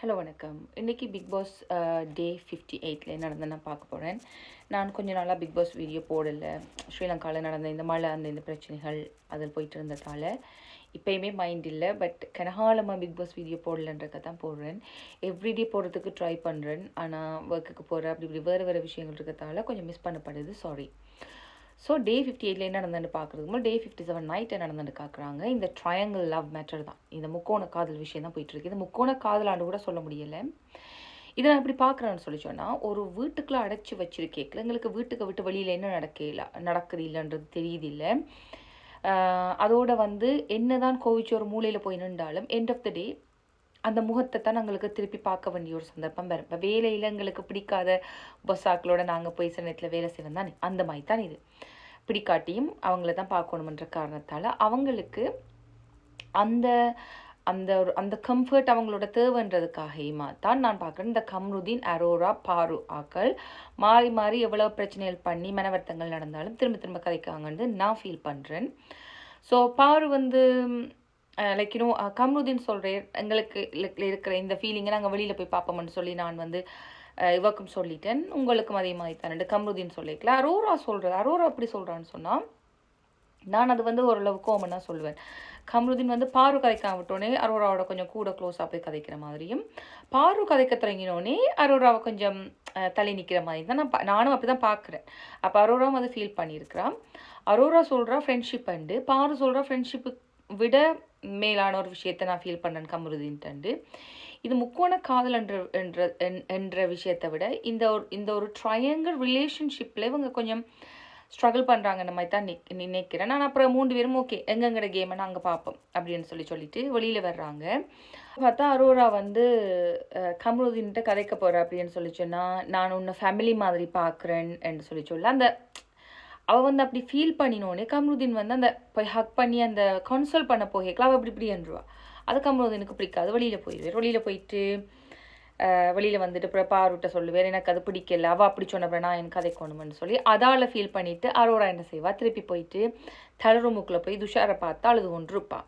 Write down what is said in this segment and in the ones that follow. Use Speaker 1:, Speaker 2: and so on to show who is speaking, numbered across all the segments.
Speaker 1: Hello வணக்கம். இன்றைக்கி big pass டே 58ல என்ன நடந்தது நான் பார்க்க போகிறேன். நான் கொஞ்ச நாளாக பிக் பாஸ் வீடியோ போடலை. ஸ்ரீலங்காவில் நடந்த இந்த மழை இந்த பிரச்சனைகள் அதில் போயிட்டு இருந்ததால் இப்போயுமே மைண்ட் இல்லை. பட் கனகாலமாக பிக் பாஸ் வீடியோ போடலன்றக்க தான் போடுறேன். எவ்ரிடே போடுறதுக்கு ட்ரை பண்ணுறேன். ஆனால் ஒர்க்குக்கு போகிற அப்படி வேறு விஷயங்கள் இருக்கிறதால கொஞ்சம் மிஸ் பண்ணப்படுது. சாரி. ஸோ டே 58ல என்ன நடந்துன்னு பார்க்குறதுக்கு முன்னாடி டே 57 நைட் என்ன நடந்துன்னு காக்குறாங்க. இந்த ட்ரையாங்கிள் லவ் மேட்டர் தான், இந்த முக்கோண காதல் விஷயம் தான் போயிட்டுருக்கு. இந்த முக்கோண காதலாண்டு கூட சொல்ல முடியலை. இதை நான் எப்படி பார்க்குறேன்னு சொல்லி சொன்னால், ஒரு வீட்டுக்குள்ளே அடைச்சி வச்சிருக்கேக்கல எங்களுக்கு வீட்டுக்கு விட்டு வெளியில் என்ன நடக்குது இல்லைன்றது தெரியுது இல்லை. அதோட என்னதான் கோவிச்சு ஒரு மூலையில் போய் நின்றாலும் எண்ட் ஆஃப் த டே அந்த முகத்தை தான் எங்களுக்கு திருப்பி பார்க்க வேண்டிய ஒரு சந்தர்ப்பம் வரும். இப்போ வேலையில் எங்களுக்கு பிடிக்காத பொஸ்ஸாக்களோட நாங்கள் போய் சில நேரத்தில் வேலை செய்வோம் தானே, அந்த மாதிரி தான் இது. பிடிக்காட்டியும் அவங்கள தான் பார்க்கணுமன்ற காரணத்தால் அவங்களுக்கு அந்த அந்த ஒரு அந்த கம்ஃபர்ட் அவங்களோட தேவைன்றதுக்காகமா தான் நான் பார்க்குறேன். இந்த கம்ருதீன், அரோரா, பாரு ஆக்கள் மாறி மாறி எவ்வளோ பிரச்சனைகள் பண்ணி மனவர்த்தங்கள் நடந்தாலும் திரும்ப திரும்ப கதைக்காங்கன்னு நான் ஃபீல் பண்ணுறேன். ஸோ பாரு லைக் கம்ருதீன் சொல்கிறேன், எங்களுக்கு இருக்கிற இந்த ஃபீலிங்கை நாங்கள் வெளியில் போய் பார்ப்போம்னு சொல்லி நான் இவக்கும் சொல்லிட்டேன், உங்களுக்கும் அதே மாதிரி தானே கம்ருதீன் சொல்லிக்கல. அரோரா எப்படி சொல்கிறான்னு சொன்னால், நான் அது ஓரளவு கோமனாக சொல்லுவேன். கம்ருதீன் பாரு கதைக்காம விட்டோன்னே அரோராவோட கொஞ்சம் கூட க்ளோஸாக போய் கதைக்கிற மாதிரியும், பாரு கதைக்க தொடங்கினோடனே அரோராவை கொஞ்சம் தள்ளி நிற்கிற மாதிரி தான் நானும் அப்படி தான் பார்க்குறேன். அப்போ அரோராவும் அதை ஃபீல் பண்ணியிருக்கிறான். அரோரா சொல்கிறா ஃப்ரெண்ட்ஷிப் அண்டு, பாரு சொல்கிறா ஃப்ரெண்ட்ஷிப்பு விட மேலான ஒரு விஷயத்தை நான் ஃபீல் பண்ணேன் கம்ருதீன்ட்டு. இது முக்கோண காதல் என்ற விஷயத்தை விட இந்த ஒரு ட்ரையாங்கிள் ரிலேஷன்ஷிப்பில் இவங்க கொஞ்சம் ஸ்ட்ரகிள் பண்ணுறாங்கன்ற மாதிரி தான் நினைக்கிறேன் நான். அப்புறம் 3 பேரும் ஓகே எங்கெங்கட கேமை நாங்கள் பார்ப்போம் அப்படின்னு சொல்லிட்டு வெளியில் வர்றாங்க. பார்த்தா அரோரா கம்ருதீன்கிட்ட கதைக்க போகிறேன் அப்படின்னு சொல்லி சொன்னால், நான் உன்னை ஃபேமிலி மாதிரி பார்க்குறேன் என்று சொல்ல அந்த அவள் அப்படி ஃபீல் பண்ணினோடனே கம்ருதீன் அந்த போய் ஹக் பண்ணி அந்த கன்சோல் பண்ண போகலாம் அவள் இப்படி என்றுவா. அது கம்ருதீனுக்கு பிடிக்காது. வெளியில் போயிட்டு வெளியில் அப்புறம் பாருட்ட சொல்லுவேன், எனக்கு அது பிடிக்கல, அவள் அப்படி சொன்னப்ப நான் எனக்கு கதைக்கணும்னு சொல்லி அதால் ஃபீல் பண்ணிவிட்டு அரோரா என்ன செய்வா, திருப்பி போயிட்டு தலரூமுக்குள்ளே போய் துஷாரை பார்த்தா அழுது கொண்டிருப்பா.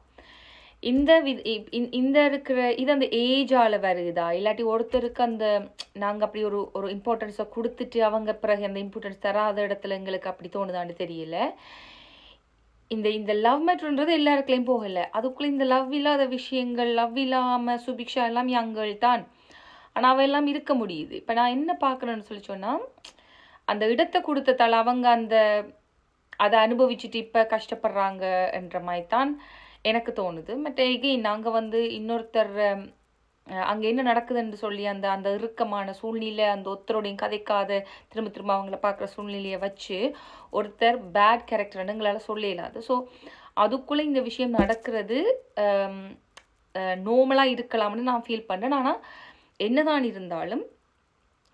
Speaker 1: இந்த இருக்கிற இது அந்த ஏஜால் வருதா, இல்லாட்டி ஒருத்தருக்கு நாங்கள் அப்படி ஒரு இம்பார்ட்டன்ஸை கொடுத்துட்டு அவங்க பிறகு அந்த இம்பார்ட்டன்ஸ் தராத இடத்துல எங்களுக்கு அப்படி தோணுதான்னு தெரியல. இந்த லவ் மேட்ருன்றது எல்லாருக்குள்ளேயும் போகலை. அதுக்குள்ளே இந்த லவ் இல்லாத விஷயங்கள், லவ் இல்லாமல் சுபிக்ஷா எல்லாம் யங்கள் தான். ஆனால் அவள் எல்லாம் இருக்க முடியுது. இப்போ நான் என்ன பார்க்குறேன்னு சொல்லி சொன்னால், அந்த இடத்தை கொடுத்ததால் அவங்க அதை அனுபவிச்சுட்டு இப்போ கஷ்டப்படுறாங்க என்ற மாதிரி தான் எனக்கு தோணுது. பட் எகெயின் நாங்கள் இன்னொருத்தர் அங்கே என்ன நடக்குதுன்னு சொல்லி அந்த இறுக்கமான சூழ்நிலை, அந்த ஒருத்தரோடையும் கதைக்காத திரும்ப அவங்கள பார்க்குற சூழ்நிலையை வச்சு ஒருத்தர் பேட் கேரக்டர்னு எங்களால் சொல்லலாது. ஸோ அதுக்குள்ளே இந்த விஷயம் நடக்கிறது நார்மலாக இருக்கலாம்னு நான் ஃபீல் பண்ணுறேன். ஆனால் என்னதான் இருந்தாலும்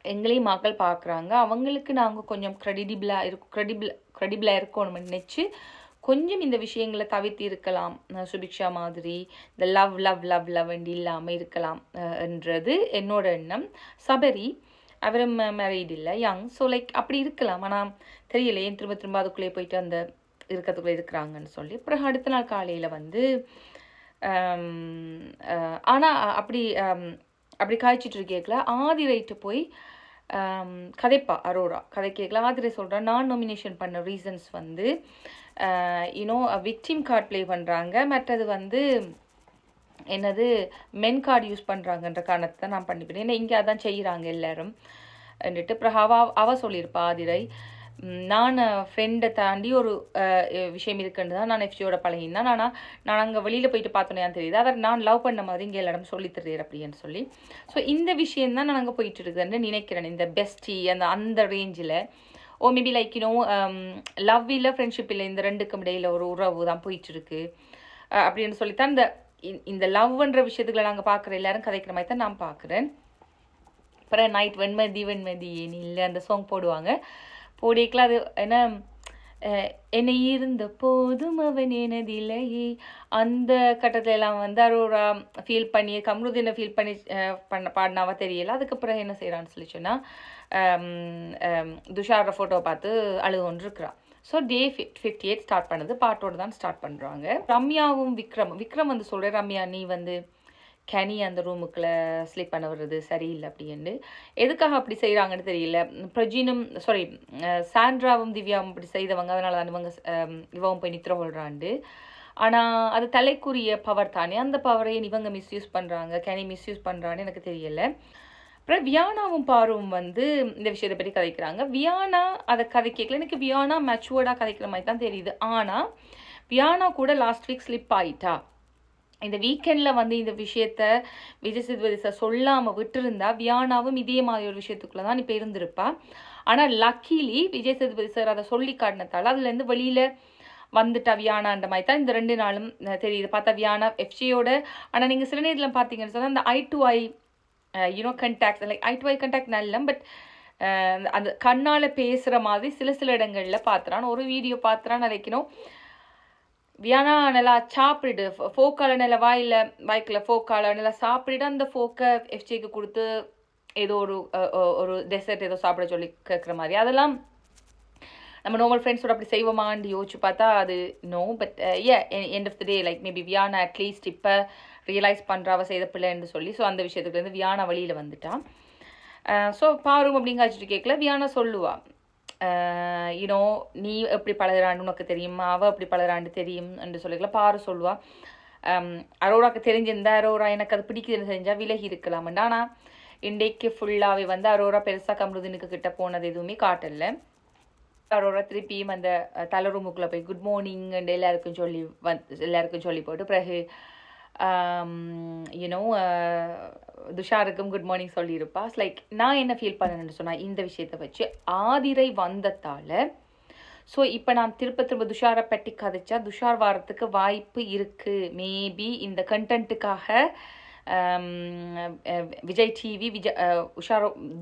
Speaker 1: எங்களையும் மக்கள் பார்க்குறாங்க, அவங்களுக்கு நாங்கள் கொஞ்சம் க்ரெடிபிளாக இருக்கணும்னு நினச்சி கொஞ்சம் இந்த விஷயங்களை தவிர்த்து இருக்கலாம். சுபிக்ஷா மாதிரி இந்த லவ் இல்லாமல் இருக்கலாம் என்றது என்னோட எண்ணம். சபரி அவரும் மேரீட் இல்லை, யங். ஸோ லைக் அப்படி இருக்கலாம். ஆனால் தெரியல ஏன் திரும்ப அதுக்குள்ளே போயிட்டு அந்த இருக்கிறதுக்குள்ளே இருக்கிறாங்கன்னு சொல்லி. அப்புறம் அடுத்த நாள் காலையில் ஆனால் அப்படி காய்ச்சிட்டு இருக்கேக்கல ஆதிரைட்டு போய் கதைப்பா அரோரா கதை கேட்கல. ஆதிரை சொல்கிறேன், நான் நாமினேஷன் பண்ண ரீசன்ஸ் விக்டிம் கார்டு ப்ளே பண்ணுறாங்க, மற்றது என்னது மென் கார்டு யூஸ் பண்ணுறாங்கன்ற காரணத்தை தான் நான் பண்ணிப்பேன். ஏன்னா இங்கே அதான் செய்கிறாங்க எல்லாரும் என்றிட்டு. அப்புறம் அவ சொல்லியிருப்பா ஆதிரை, நான் ஃப்ரெண்டை தாண்டி ஒரு விஷயம் இருக்குன்னு தான் நான் எஃப்ஜியோட பழகினேன். ஆனால் நான் அங்கே வெளியில் போயிட்டு பார்த்தோன்னே தெரியுது அவர் நான் லவ் பண்ண மாதிரி இங்கே எல்லாரும் சொல்லி தருறாரு அப்படின்னு சொல்லி. ஸோ இந்த விஷயந்தான் நான் அங்கே போயிட்டு இருக்குதுன்னு நினைக்கிறேன். இந்த பெஸ்டி அந்த ரேஞ்சில் மேபி லைக் லவ் இல்லை ஃப்ரெண்ட்ஷிப் இல்லை, இந்த ரெண்டுக்கும் இடையில் ஒரு உறவு தான் போயிட்டுருக்கு அப்படின்னு சொல்லித்தான் இந்த லவ்ன்ற விஷயத்துக்களை நாங்கள் பார்க்குற எல்லாரும் கதைக்கிற மாதிரி தான் நான் பார்க்குறேன். அப்புறம் நைட் வெண்மதி ஏன் இல்லை அந்த சாங் போடுவாங்க. போடிக்கலாம் அது என்னை இருந்த போதும் அவன் எனதில்லையே அந்த கட்டத்தில் எல்லாம் அரோரா ஃபீல் பண்ணி கம்ருதீனை ஃபீல் பண்ணி பாடினாவா தெரியல. அதுக்கப்புறம் என்ன செய்கிறான்னு சொல்லி சொன்னால், துஷாரோட ஃபோட்டோவை பார்த்து அழுது கொண்டிருக்கிறான். ஸோ டே 58 ஸ்டார்ட் பண்ணது பாட்டோடு தான் ஸ்டார்ட் பண்ணுறாங்க. ரம்யாவும் விக்ரம் சொல்கிறேன், ரம்யா நீ கனி அந்த ரூமுக்குள்ளே ஸ்லீப் பண்ண வர்றது சரியில்லை அப்படின்னு. எதுக்காக அப்படி செய்கிறாங்கன்னு தெரியல. பிரஜினும் சாண்ட்ராவும் திவ்யாவும் அப்படி செய்தவங்க, அதனால தான் இவங்க போய் நித்திர கொள்றாண்டு. ஆனால் அது தலைக்குரிய பவர் தானே, அந்த பவரையும் இவங்க மிஸ்யூஸ் பண்ணுறாங்க, கனி மிஸ்யூஸ் பண்ணுறான்னு எனக்கு தெரியலை. அப்புறம் வியானாவும் பாரும் இந்த விஷயத்தை பற்றி கதைக்கிறாங்க. வியானா அதை கதைக்கல, எனக்கு வியானா மெச்சுவர்டாக கதைக்கிற மாதிரி தான் தெரியுது. ஆனால் வியானா கூட லாஸ்ட் வீக் ஸ்லிப் ஆயிட்டா. இந்த வீக்கெண்டில் இந்த விஷயத்த விஜய் சேதுபதி சார் சொல்லாமல் விட்டுருந்தா வியானாவும் இதே மாதிரி ஒரு விஷயத்துக்குள்ளே தான் இப்போ இருந்திருப்பா. ஆனால் லக்கிலி விஜய் சேதுபதி சார் அதை சொல்லி காட்டினதால அதுலேருந்து வெளியில் வந்துட்டா வியானான்ற மாதிரி தான் இந்த 2 நாளும் தெரியுது. பார்த்தா வியானா எஃப்ஜியோட. ஆனால் நீங்கள் சில நேரத்தில் பார்த்தீங்கன்னு சொன்னால் அந்த eye to eye contact, like eye to eye contact நல்ல, பட் அந்த கண்ணால் பேசுகிற மாதிரி சில இடங்களில் பார்த்துறான். ஒரு வீடியோ பார்த்துறான்னு நினைக்கணும். வியானா நல்லா சாப்பிடு, ஃபோக்கால் நல்லா வாய்க்கில் ஃபோக்கால் நல்லா சாப்பிட்டு அந்த ஃபோக்கை எஃப்ஜிக்கு கொடுத்து ஏதோ ஒரு டெசர்ட் ஏதோ சாப்பிட சொல்லி கேட்குற மாதிரி. அதெல்லாம் நம்ம நார்மல் ஃப்ரெண்ட்ஸோட அப்படி செய்வோமான்னு யோசிச்சு பார்த்தா அது no. But end of the day like maybe வியானா அட்லீஸ்ட் இப்போ ரியலைஸ் பண்ணுறாவ செய்த பிள்ளைன்னு சொல்லி ஸோ அந்த விஷயத்துக்குலேருந்து வியானா வழியில் வந்துட்டான். ஸோ பாரும் அப்படிங்காச்சிட்டு கேட்கல. வியானா சொல்லுவா, நீ எப்படி பழகிறான்னு உனக்கு தெரியும், அவள் எப்படி பழகிறான்னு தெரியும் என்று சொல்லிக்கல. பாரு சொல்லுவா, அரோராக்கு தெரிஞ்சிருந்தா அரோரா எனக்கு அது பிடிக்குதுன்னு செஞ்சால் விலகி இருக்கலாம்டா. ஆனால் இன்றைக்கு ஃபுல்லாகவே அரோரா பெருசாக கம்ருதினுக்கு கிட்ட போனது எதுவுமே காட்டலை. அரோரா திருப்பியும் அந்த தலை ரூமுக்குள்ளே போய் குட் மார்னிங் எல்லாருக்கும் சொல்லி போட்டு பிறகு துஷாருக்கும் குட் மார்னிங் சொல்லியிருப்பா. லைக் நான் என்ன ஃபீல் பண்ணேன்னு சொன்னால் இந்த விஷயத்தை வச்சு ஆதிரை வந்ததால் ஸோ இப்போ நான் திரும்ப துஷாரை பற்றி கதைச்சா துஷார் வாரத்துக்கு வாய்ப்பு இருக்குது. மேபி இந்த கண்டென்ட்டுக்காக விஜய் டிவி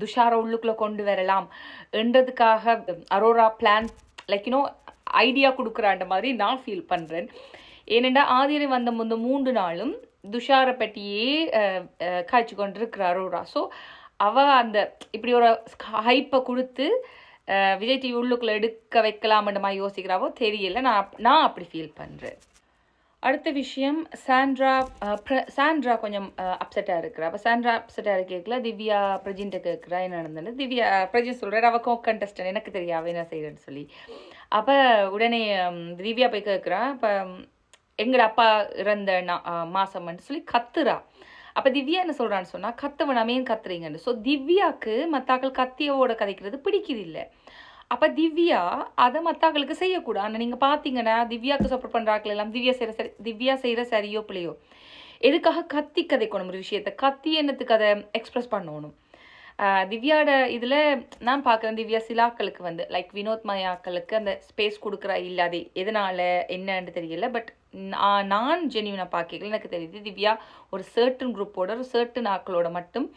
Speaker 1: துஷாரை உள்ளுக்குள்ளே கொண்டு வரலாம் என்றதுக்காக அரோரா பிளான் லைக் ஐடியா கொடுக்குறான்ற மாதிரி நான் ஃபீல் பண்ணுறேன். ஏனெண்டா ஆதிரை வந்த 3 நாளும் துஷாரை பற்றியே காய்ச்சி கொண்டு இருக்கிற அரோரா. ஸோ அவள் அந்த இப்படி ஒரு ஹைப்பை கொடுத்து விஜய் டிவி உள்ளுக்குள்ளே எடுக்க வைக்கலாம்ன்ற மாதிரி யோசிக்கிறாவோ தெரியல. நான் அப்படி ஃபீல் பண்ணுறேன். அடுத்த விஷயம், சாண்ட்ரா கொஞ்சம் அப்செட்டாக இருக்கிறா. அப்போ சாண்ட்ரா அப்செட்டாக இருக்கல திவ்யா பிரஜின்ட்ட கேட்குறா என்ன நடந்தது. திவ்யா பிரஜின் சொல்கிறார் அவள் கண்டஸ்டன் எனக்கு தெரியாது என்ன செய்கிறேன்னு சொல்லி. அப்போ உடனே திவ்யா போய் கேட்குறா, இப்போ எங்கட அப்பா இறந்த மாசம்னு சொல்லி கத்துறா. அப்போ திவ்யா என்ன சொல்கிறான்னு சொன்னால் கத்துவனாமே கத்துறீங்கன்னு. ஸோ திவ்யாவுக்கு மற்றாக்கள் கத்தியோட கதைக்கிறது பிடிக்குது இல்லை. அப்போ திவ்யா அதை மற்றாக்களுக்கு செய்யக்கூடாது. ஆனால் நீங்கள் பார்த்தீங்கன்னா திவ்யாவுக்கு சப்போர்ட் பண்ணுறாக்கள் எல்லாம் திவ்யா செய்கிற சரியோ பிள்ளையோ எதுக்காக கத்தி கதைக்கணும் ஒரு விஷயத்தை, கத்தி என்னத்துக்கு அதை எக்ஸ்ப்ரெஸ் பண்ணணும். திவ்யாவோட இதில் நான் பார்க்குறேன் திவ்யா சிலாக்களுக்கு லைக் வினோத் மயாக்களுக்கு அந்த ஸ்பேஸ் கொடுக்குறா இல்லை. அது எதனால் என்னன்னு தெரியல. பட் நான் ஜென்யூனாக பார்க்கல எனக்கு தெரியுது திவ்யா ஒரு சர்டன் குரூப்போட ஒரு சர்டன் ஆக்களோட மட்டும்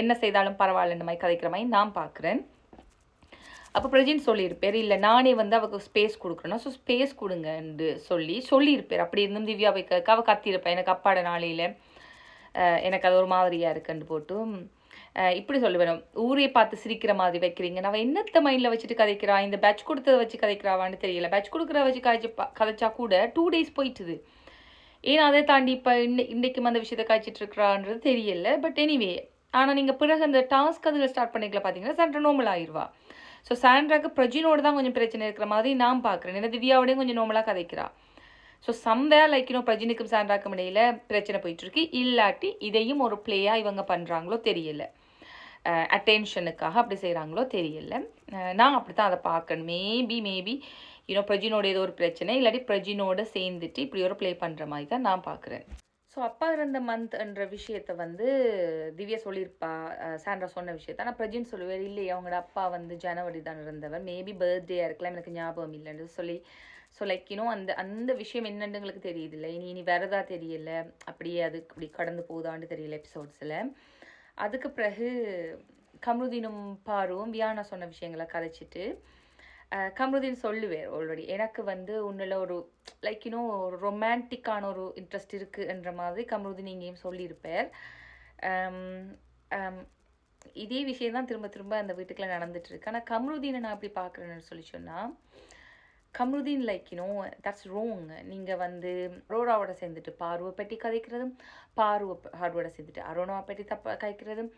Speaker 1: என்ன செய்தாலும் பரவாயில்லன்ற மாதிரி கதைக்கிற மாதிரி நான் பார்க்குறேன். அப்போ பிரஜின் சொல்லியிருப்பார் இல்லை நானே அவளுக்கு ஸ்பேஸ் கொடுக்குறேன்னா ஸோ ஸ்பேஸ் கொடுங்கன்னு சொல்லியிருப்பார். அப்படி இருந்தும் திவ்யா போய் அவள் கத்திருப்பேன் எனக்கு அப்பாட நாளையில் எனக்கு அது ஒரு மாதிரியாக இருக்குன்னு போட்டு இப்படி சொல்லுவேன். ஊரே பார்த்து சிரிக்கிற மாதிரி வைக்கிறீங்க, நான் என்னத்த மைண்டில் வச்சுட்டு கதைக்கிறா, இந்த பேட்ச் கொடுத்ததை வச்சு கதைக்கிறாவான்னு தெரியல. பேட்ச் கொடுக்குற வச்சு கதைச்சா கூட 2 days போயிட்டுது. ஏன்னா அதை தாண்டி இப்போ இன்றைக்கும் அந்த விஷயத்தை காய்ச்சிட்டு இருக்கிறான்றது தெரியல. பட் எனிவே ஆனால் நீங்கள் பிறகு அந்த டாஸ்க் அதில் ஸ்டார்ட் பண்ணிக்கல பார்த்தீங்கன்னா சாண்ட்ரா நார்மல் ஆயிடுவா. ஸோ சாண்ட்ராக்கு பிரஜினோடு தான் கொஞ்சம் பிரச்சனை இருக்கிற மாதிரி நான் பார்க்குறேன். ஏன்னா திவ்யாவோடையும் கொஞ்சம் நார்மலாக கதைக்கிறா. ஸோ சம்வேர் லைக் பிரஜினுக்கும் சாண்ட்ராக்கும் இடையில் பிரச்சனை போயிட்டுருக்கு. இல்லாட்டி இதையும் ஒரு பிளேயாக இவங்க பண்ணுறாங்களோ தெரியல, அட்டென்ஷனுக்காக அப்படி செய்கிறாங்களோ தெரியல. நான் அப்படி தான் அதை பார்க்கணும். மேபி பிரஜினோட ஏதோ ஒரு பிரச்சனை இல்லாட்டி பிரஜினோட சேர்ந்துட்டு இப்படி ஒரு ப்ளே பண்ணுற மாதிரி தான் நான் பார்க்குறேன். ஸோ அப்பா இறந்த மந்த்ன்ற விஷயத்தை திவ்யா சொல்லியிருப்பா, சாண்ட்ரா சொன்ன விஷயத்த. ஆனால் பிரஜின் சொல்லுவார் இல்லை அவங்களோட அப்பா ஜனவரி தான் இருந்தவர், மேபி பர்த்டேயாக இருக்கலாம், எனக்கு ஞாபகம் இல்லைன்னு சொல்லி. ஸோ லைக் அந்த விஷயம் என்னன்னு எங்களுக்கு தெரியுது இல்லை, இனி வேறதா தெரியல, அப்படியே அது அப்படி கடந்து போகுதான்னு தெரியல எபிசோட்ஸில். அதுக்கு பிறகு கம்ருதீனும் பாருவும் வியானா சொன்ன விஷயங்களை கதைச்சிட்டு கம்ருதீன் சொல்லுவேர் ஆல்ரெடி எனக்கு உன்னில் ஒரு லைக் ஒரு ரொமான்டிக்கான ஒரு இன்ட்ரெஸ்ட் இருக்குன்ற மாதிரி கம்ருதீன் இங்கேயும் சொல்லியிருப்பார். இதே விஷயம் தான் திரும்ப திரும்ப அந்த வீட்டுக்குள்ள நடந்துட்டு இருக்கு. ஆனால் கம்ருதீனை நான் அப்படி பார்க்குறேன்னு சொல்லி சொன்னால் கம்ருதீன் லைக் தட்ஸ் ரோங். நீங்கள் வந்து அரோராவோட சேர்ந்துட்டு பார்வை பற்றி கதைக்கிறதும், ஹார்வோட சேர்ந்துட்டு அரோனாவை பற்றி கதைக்கிறதும்,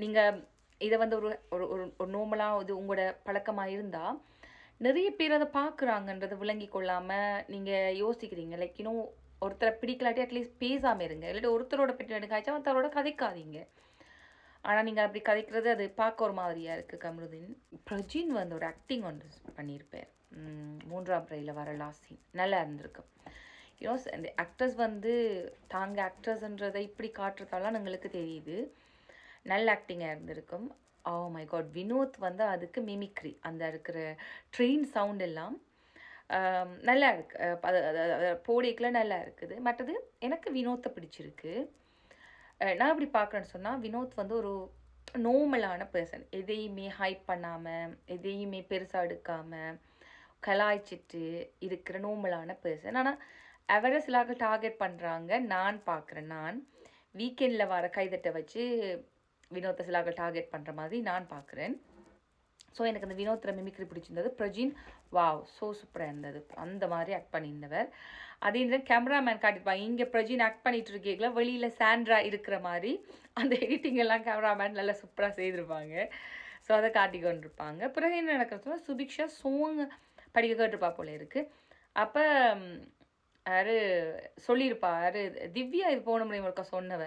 Speaker 1: நீங்கள் இதை வந்து ஒரு ஒரு ஒரு நோமலாக இது உங்களோட பழக்கமாக இருந்தால் நிறைய பேர் அதை பார்க்குறாங்கன்றதை விளங்கி கொள்ளாமல் நீங்கள் யோசிக்கிறீங்க. லைக் ஒருத்தரை பிடிக்கலாட்டி அட்லீஸ்ட் பேசாமல் இருங்க. இல்லாட்டி ஒருத்தரோட பற்றி காய்ச்சா மற்றவரோட கதைக்காதீங்க. ஆனால் நீங்கள் அப்படி கதைக்கிறது அது பார்க்க ஒரு மாதிரியாக இருக்குது. கம்ருதீன் பிரஜின் வந்து ஒரு ஆக்டிங் ஒன்று பண்ணியிருப்பார். 3ஆம் பிறையில் வர லாஸ்ட் சீன் நல்லா இருந்திருக்கும். இந்த ஆக்டர்ஸ் வந்து தாங்க ஆக்டர்ஸ்ன்றதை இப்படி காட்டுறதாலாம் எங்களுக்கு தெரியுது. நல்ல ஆக்டிங்காக இருந்திருக்கும். ஓ மை காட், வினோத் வந்து அதுக்கு மிமிக்ரி, அந்த இருக்கிற ட்ரெயின் சவுண்ட் எல்லாம் நல்லா இருக்கு. போடிக்கெலாம் நல்லா இருக்குது. மற்றது எனக்கு வினோத்தை பிடிச்சிருக்கு. நான் எப்படி பார்க்குறேன்னு சொன்னால், வினோத் வந்து ஒரு நோமலான பர்சன். எதையுமே ஹைப் பண்ணாமல், எதையுமே பெருசாக எடுக்காமல், கலாய்ச்சிட்டு இருக்கிற நோமலான பர்சன். ஆனால் அவரை சிலாக டார்கெட் பண்ணுறாங்க. நான் பார்க்குறேன், நான் வீக்கெண்டில் வர கைதட்டை வச்சு வினோத்தை சிலாக டார்கெட் பண்ணுற மாதிரி நான் பார்க்குறேன். ஸோ எனக்கு அந்த வினோத்தில் மிமிக்ரி பிடிச்சிருந்தது. பிரஜின் வாவ் ஸோ சூப்பராக இருந்தது. அந்த மாதிரி ஆக்ட் பண்ணியிருந்தவர். அதே நேரம் கேமராமேன் காட்டியிருப்பாங்க. இங்கே பிரஜின் ஆக்ட் பண்ணிட்டு இருக்கீங்களா, வெளியில் சாண்ட்ரா இருக்கிற மாதிரி அந்த எடிட்டிங் எல்லாம் கேமராமேன் நல்லா சூப்பராக செய்திருப்பாங்க. ஸோ அதை காட்டி கொண்டிருப்பாங்க. பிறகு என்ன நடக்கிறதுனா, சுபிக்ஷா சோங் படிக்க கேட்டிருப்பா போல இருக்குது. அப்போ யார் சொல்லியிருப்பா, யார் திவ்யா இது போன முறை ஒருக்கா சொன்னவ,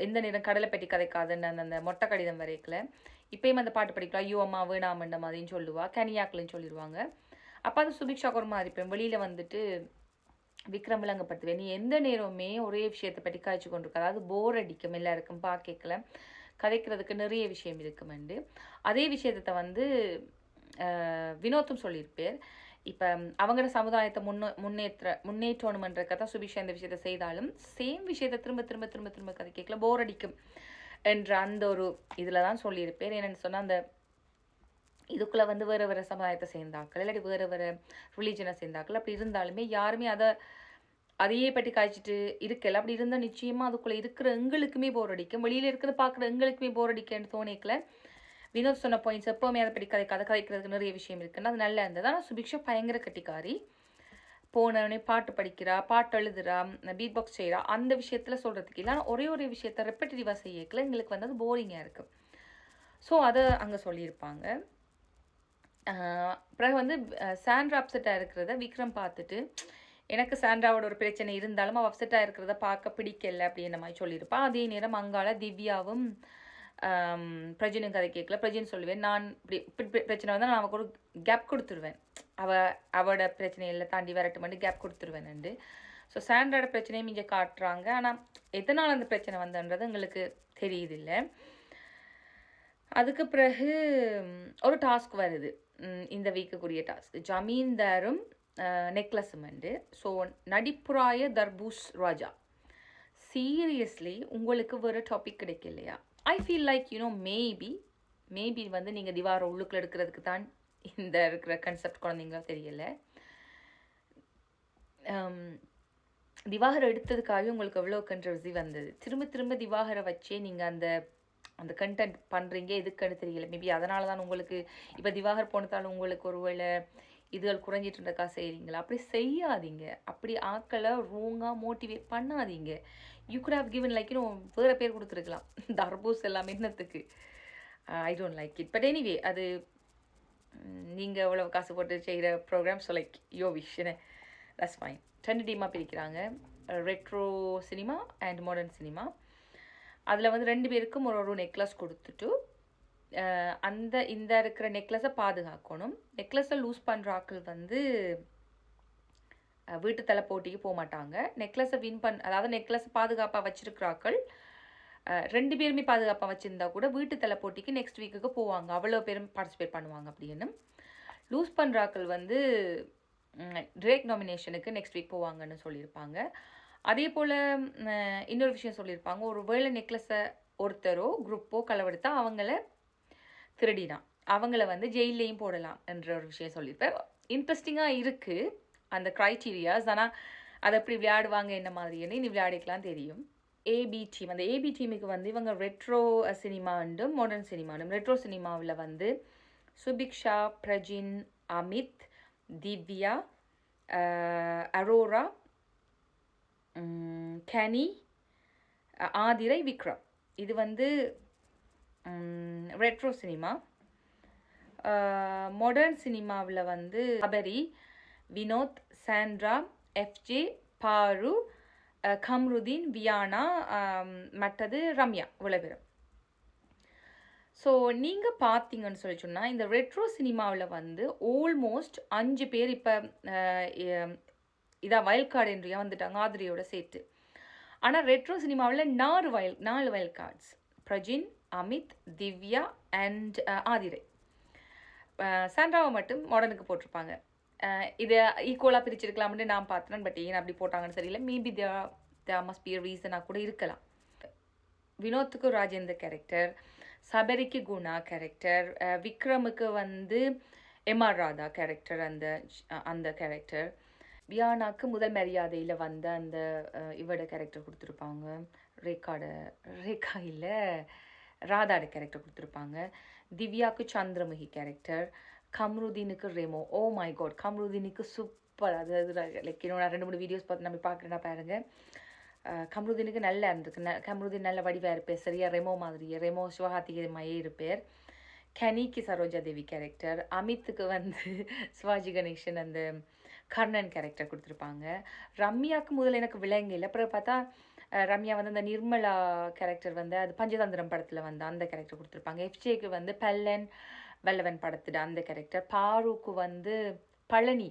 Speaker 1: எந்த நேரம் கடலை பெட்டி கதைக்காதுன்னு அந்த மொட்டை கடிதம் வரைக்கல. இப்போயும் அந்த பாட்டு படிக்கலாம், ஐயோ அம்மா வேணாமன்ற மாதிரின்னு சொல்லுவா, கனியாக்கலன்னு சொல்லிடுவாங்க. அப்போ அது சுபிக்ஷாக்கு ஒரு மாதிரி இருப்பேன். வெளியில் வந்துட்டு விக்ரம் விளங்கப்படுத்துவேன், நீ எந்த நேரமே ஒரே விஷயத்தை பற்றி காய்ச்சி கொண்டிருக்க, அதாவது போர் அடிக்கும், எல்லாருக்கும் பார்க்கல, கதைக்கிறதுக்கு நிறைய விஷயம் இருக்குமெண்டு. அதே விஷயத்தை வந்து வினோத்தும் சொல்லியிருப்பேர். இப்போ அவங்களோட சமுதாயத்தை முன்னேற்றணுமன்றக்கா தான் சுபிக்ஷா இந்த விஷயத்தை செய்தாலும் சேம் விஷயத்தை திரும்ப திரும்ப திரும்ப திரும்ப கதை கேட்கல, போர் அடிக்கும் என்ற அந்த ஒரு இதில் தான் சொல்லியிருப்பேன். என்னென்னு சொன்னால், அந்த இதுக்குள்ளே வந்து வேறு வேறு சமுதாயத்தை சேர்ந்தாக்கள், இல்லாட்டி வேறு வேறு ரிலீஜனை சேர்ந்தாக்கள், அப்படி இருந்தாலுமே யாருமே அதையே பற்றி காய்ச்சிட்டு இருக்கல. அப்படி இருந்தால் நிச்சயமாக அதுக்குள்ளே இருக்கிற எங்களுக்குமே போர் அடிக்கும், வெளியில் இருக்கிற பார்க்குற எங்களுக்குமே போர் அடிக்குன்னு தோணிக்கல. வினோத் சொன்ன பாயிண்ட்ஸ் எப்போவுமே அதை பற்றி கதைக்கிறதுக்கு நிறைய விஷயம் இருக்குன்னு அது நல்லா இருந்தது. ஆனால் சுபிக்ஷா பயங்கர கட்டிக்காரி. போனவனே பாட்டு படிக்கிறா, பாட்டு எழுதுறா, பீட் பாக்ஸ் செய்கிறா, அந்த விஷயத்தில் சொல்கிறதுக்கு இல்லை. ஆனால் ஒரே விஷயத்தை ரெப்படிட்டிவாக செய்யக்கல எங்களுக்கு வந்து அது போரிங்காக இருக்குது. ஸோ அதை அங்கே சொல்லியிருப்பாங்க. பிறகு வந்து சாண்ட்ரா அப்செட்டாக இருக்கிறத விக்ரம் பார்த்துட்டு, எனக்கு சாண்ட்ராவோட ஒரு பிரச்சனை இருந்தாலும் அவள் அப்செட்டாக இருக்கிறத பார்க்க பிடிக்கல அப்படின்ற மாதிரி சொல்லியிருப்பாள். அதே நேரம் அங்கால திவ்யாவும் பிரஜினும் கதை கேட்கல. பிரஜின்னு சொல்லுவேன், நான் இப்படி பிரச்சனை வந்தால் நான் அவளுக்கு ஒரு கேப் கொடுத்துருவேன், அவளோட பிரச்சனையில் தாண்டி வரட்டுமெண்டு கேப் கொடுத்துருவேன்ண்டு. ஸோ சாண்ட்ராவோட பிரச்சனையும் இங்கே காட்டுறாங்க. ஆனால் எதனால் அந்த பிரச்சனை வந்தன்றது எங்களுக்கு தெரியுதில்லை. அதுக்கு பிறகு ஒரு டாஸ்க் வருது, இந்த வீக்குக்குரிய டாஸ்க், ஜமீன்தாரும் நெக்லஸுமெண்டு. ஸோ நடிப்புராய தர்பூஸ் ராஜா, சீரியஸ்லி உங்களுக்கு வேறு டாபிக் கிடைக்கலையா? ஐ ஃபீல் லைக் மேபி வந்து நீங்கள் திவார உள்ளுக்குள்ள எடுக்கிறதுக்கு தான் இந்த இருக்கிற கன்செப்ட் குழந்தைங்களா தெரியல. திவாகரை எடுத்ததுக்காக உங்களுக்கு எவ்வளோ கண்ட்ரவர்சி வந்தது. திரும்ப திரும்ப திவாகரை வச்சே நீங்கள் அந்த கண்டென்ட் பண்ணுறீங்க, எதுக்குன்னு தெரியல. மேபி அதனால தான் உங்களுக்கு இப்போ திவாகர் போனதால் உங்களுக்கு ஒருவேளை இதுகள் குறைஞ்சிட்டு இருந்தக்கா செய்கிறீங்களா? அப்படி செய்யாதீங்க. அப்படி ஆக்களை ரோங்காக மோட்டிவேட் பண்ணாதீங்க. You could have given like வேறு பேர் கொடுத்துருக்கலாம், தர்பூஸ் எல்லாமே என்னத்துக்கு. I don't like it. But anyway, அது நீங்கள் எவ்வளோ காசு போட்டு செய்கிற programme, so like your vision, that's fine. 2 டீமாக பிரிக்கிறாங்க, retro cinema and modern cinema. அதில் வந்து 2 பேருக்கும் ஒரு நெக்லஸ் கொடுத்துட்டு இந்த இருக்கிற நெக்லஸை பாதுகாக்கணும். நெக்லஸை லூஸ் பண்ணுற ஆக்கள் வந்து வீட்டு தலை போட்டிக்கு போக மாட்டாங்க. நெக்லஸை அதாவது நெக்லஸை பாதுகாப்பாக வச்சிருக்கிறாக்கள் 2 பேருமே பாதுகாப்பாக வச்சுருந்தா கூட வீட்டு தலை போட்டிக்கு நெக்ஸ்ட் வீக்குக்கு போவாங்க, அவ்வளோ பேரும் பார்ட்டிசிபேட் பண்ணுவாங்க. அப்படின்னு லூஸ் பண்ணுறாக்கள் வந்து டிரெக்ட் நாமினேஷனுக்கு நெக்ஸ்ட் வீக் போவாங்கன்னு சொல்லியிருப்பாங்க. அதே போல் இன்னொரு விஷயம் சொல்லியிருப்பாங்க, ஒரு வேளை நெக்லஸை ஒருத்தரோ குரூப்போ களவெடுத்தா அவங்கள திருடினா அவங்கள வந்து ஜெயிலையும் போடலாம் என்ற ஒரு விஷயம் சொல்லியிருப்பேன். இன்ட்ரெஸ்டிங்காக இருக்குது அந்த க்ரைட்டீரியாஸ். ஆனால் அதை எப்படி விளையாடுவாங்க என்ன மாதிரின்னு நீ விளையாடிக்கலாம் தெரியும். ஏபி டீம், அந்த ஏபி டீமுக்கு வந்து இவங்க ரெட்ரோ சினிமாண்டும் மாடர்ன் சினிமாண்டும். ரெட்ரோ சினிமாவில் வந்து சுபிக்ஷா, பிரஜின், அமித், திவ்யா, அரோரா, கனி, ஆதிரை, விக்ரம். இது வந்து ரெட்ரோ சினிமா. மாடர்ன் சினிமாவில் வந்து சபரி, வினோத், சாண்ட்ரா, எஃப்ஜே, பாரு, கம்ருதீன், வியானா, மற்றது ரம்யா, இவ்வளவு. ஸோ நீங்கள் பார்த்தீங்கன்னு சொல்லி சொன்னால் இந்த ரெட்ரோ சினிமாவில் வந்து ஆல்மோஸ்ட் 5 பேர் இப்போ இதான் வயல் கார்டு என்று வந்துட்டாங்க ஆதிரியோட சேர்த்து. ஆனால் ரெட்ரோ சினிமாவில் 4 வயல் கார்ட்ஸ். பிரஜின், அமித், திவ்யா அண்ட் ஆதிரை. சாண்ட்ராவை மட்டும் மாடர்னுக்கு போட்டிருப்பாங்க. இதை ஈக்குவலாக பிரிச்சிருக்கலாம்னு நான் பார்த்தேன். பட் ஏன் அப்படி போட்டாங்கன்னு தெரியல. மேபி தேர் மஸ்ட் பி ரீசனாக கூட இருக்கலாம். வினோத்துக்கு ராஜேந்தர் கேரக்டர், சபரிக்கு குணா கேரக்டர், விக்ரமுக்கு வந்து எம்ஆர் ராதா கேரக்டர், அந்த கேரக்டர். வியானாக்கு முதல் மரியாதையில் வந்த அந்த இவட கேரக்டர் கொடுத்துருப்பாங்க. ரேகா இல்லை, ராதாட கேரக்டர் கொடுத்துருப்பாங்க. திவ்யாவுக்கு சந்திரமுகி கேரக்டர், கம்ருதீனுக்கு ரெமோ. ஓ மை காட், கம்ருதீனுக்கு சூப்பர். அது லைக் நான் 2-3 வீடியோஸ் பார்த்து நம்ம பார்க்குறேன்னா பாருங்கள். கம்ருதீனுக்கு நல்லா இருந்திருக்கு. கம்ருதீன் நல்ல வடிவாக இருப்பேர், சரியா ரெமோ மாதிரியே. ரெமோ சிவகார்த்திகேயமாயே இருப்பேர். கனிக்கு சரோஜா தேவி கேரக்டர். அமித்துக்கு வந்து சிவாஜி கணேசன் அந்த கர்ணன் கேரக்டர் கொடுத்துருப்பாங்க. ரம்யாவுக்கு முதல்ல எனக்கு விளங்கல. அப்புறம் பார்த்தா ரம்யா வந்து அந்த நிர்மலா கேரக்டர் வந்து அது பஞ்சதந்திரம் படத்தில் வந்து அந்த கேரக்டர் கொடுத்துருப்பாங்க. எஃப்ஜேக்கு வந்து பல்லன் வல்லவன் படத்தில் அந்த கேரக்டர். பாருக்கு வந்து பழனி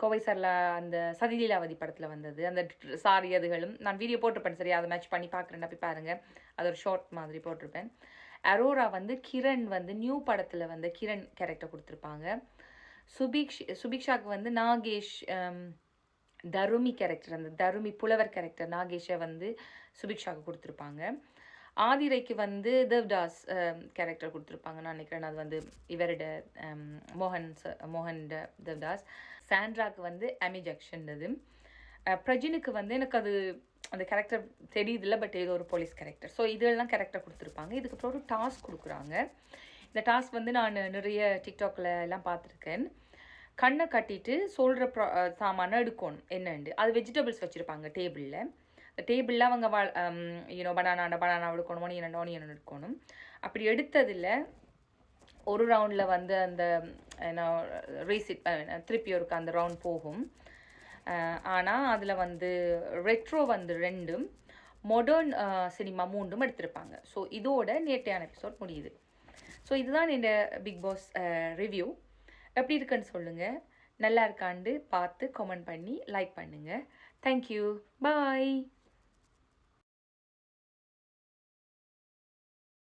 Speaker 1: கோவை சர்லா அந்த சதிலீலாவதி படத்தில் வந்தது அந்த சாரி. அதுகளும் நான் வீடியோ போட்டிருப்பேன், சரியா அதை மேட்ச் பண்ணி பார்க்குறேன், அப்படி பாருங்கள். அது ஒரு ஷார்ட் மாதிரி போட்டிருப்பேன். அரோரா வந்து கிரண் வந்து நியூ படத்தில் வந்து கிரண் கேரக்டர் கொடுத்துருப்பாங்க. சுபிக்ஷாவுக்கு வந்து நாகேஷ் தருமி கேரக்டர், அந்த தருமி புலவர் கேரக்டர் நாகேஷை வந்து சுபிக்ஷாவுக்கு கொடுத்துருப்பாங்க. ஆதிரைக்கு வந்து தேவ்தாஸ் கேரக்டர் கொடுத்துருப்பாங்க நான் நினைக்கிறேன். அது வந்து இவரோட மோகன் தேவ்தாஸ். சாண்ட்ராக்கு வந்து அமி ஜக்ஷன். அது பிரஜினுக்கு வந்து எனக்கு அது அந்த கேரக்டர் தெரியுதில்ல, பட் ஏதோ ஒரு போலீஸ் கேரக்டர். ஸோ இதெல்லாம் கேரக்டர் கொடுத்துருப்பாங்க. இதுக்கப்புறம் ஒரு டாஸ்க் கொடுக்குறாங்க. இந்த டாஸ்க் வந்து நான் நிறைய டிக்டாக்ல எல்லாம் பார்த்துருக்கேன். கண்ணை கட்டிட்டு சொல்கிற சாமானை எடுக்கணும் என்னண்டு. அது வெஜிடபிள்ஸ் வச்சுருப்பாங்க டேபிளில். டேபிளில் அவங்க பனானா எடுக்கணும், ஓனியன் எடுக்கணும். அப்படி எடுத்ததில் ஒரு ரவுண்டில் வந்து அந்த திருப்பி ஒருக்கு அந்த ரவுண்ட் போகும். ஆனால் அதில் வந்து ரெட்ரோ வந்து 2, மாடர்ன் சினிமா 3 எடுத்திருப்பாங்க. ஸோ இதோட நேற்றையான எபிசோட் முடியுது. ஸோ இதுதான் இந்த பிக் பாஸ் ரிவ்யூ. எப்படி இருக்குன்னு சொல்லுங்கள். நல்லா இருக்காண்டு பார்த்து கமெண்ட் பண்ணி லைக் பண்ணுங்கள். தேங்க்யூ, பாய்.